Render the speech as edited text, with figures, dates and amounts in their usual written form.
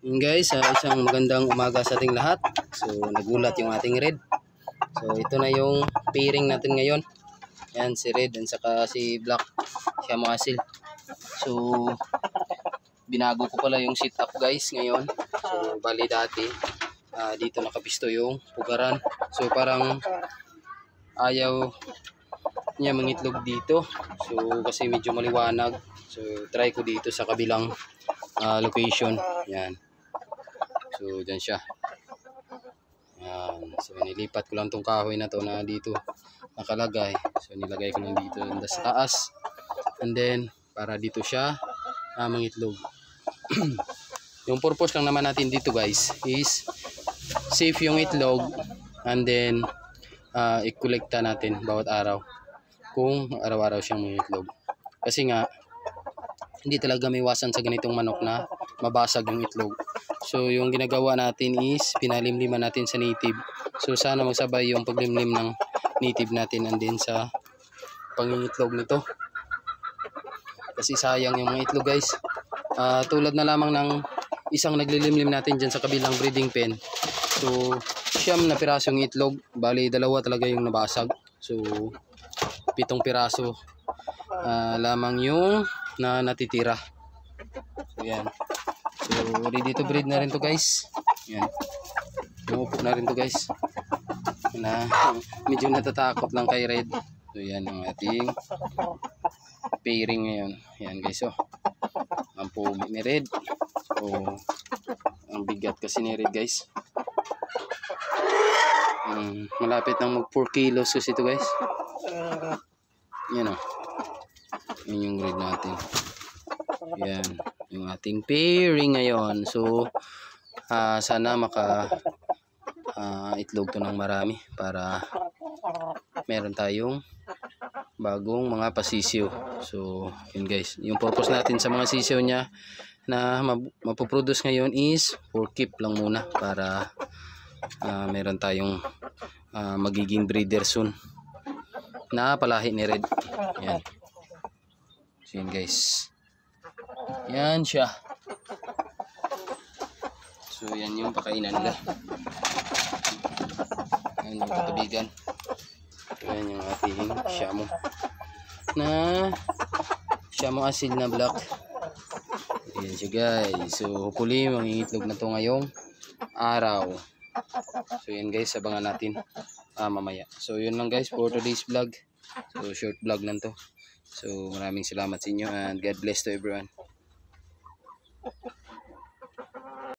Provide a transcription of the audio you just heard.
Guys, isang magandang umaga sa ating lahat. So nagulat yung ating Red. So ito na yung pairing natin ngayon. Yan si Red at saka si Black, siya mo asil. So binago ko pala yung setup guys ngayon. So bali dati dito nakapisto yung pugaran. So parang ayaw niya mangitlog dito. So kasi medyo maliwanag. So try ko dito sa kabilang location. Yan. So dyan siya. Yan. So nilipat ko lang tong kahoy na to na dito nakalagay. So nilagay ko lang dito sa taas. And then para dito siya mangitlog. Yung purpose lang naman natin dito guys is safe yung itlog, and then i-collecta natin bawat araw kung araw-araw siyang mangitlog. Kasi nga hindi talaga may iwasan sa ganitong manok na mabasag yung itlog. So yung ginagawa natin is pinalimliman natin sa native. So sana magsabay yung paglimlim ng native natin and then sa pangingitlog nito. Kasi sayang yung mga itlog guys. Tulad na lamang ng isang naglilimlim natin dyan sa kabilang breeding pen. So 9 na pirasong itlog, bali 2 talaga yung nabasag. So 7 piraso lamang yung na natitira. So yan. So ready to breed na rin to guys. Yan. Umupo na rin to guys. Na medyo natatakot lang kay Red. So yan ang ating pairing ngayon. Yan guys, oh. Ang pogi ni Red. So ang bigat kasi ni Red guys. Malapit nang mag 4 kilos kasi ito guys. Yan, oh. Yan yung Red natin. Yan yung ating pairing ngayon. So sana maka itlog to ng marami para meron tayong bagong mga pasisiw. So yun guys, yung purpose natin sa mga sisiw niya na mapoproduce ngayon is for keep lang muna para meron tayong magiging breeder soon na palahi ni Red. Yan. So yun guys, yan siya. So yan yung pakainan nila. Yan yung katubigan. Yan yung ating Shamo na Shamo asil na black. Yan siya guys. So hopefully mangingitlog na to ngayong araw. So yan guys, abangan natin mamaya. So yun lang guys for today's vlog. So short vlog lang to. So maraming salamat sa inyo and God bless to everyone.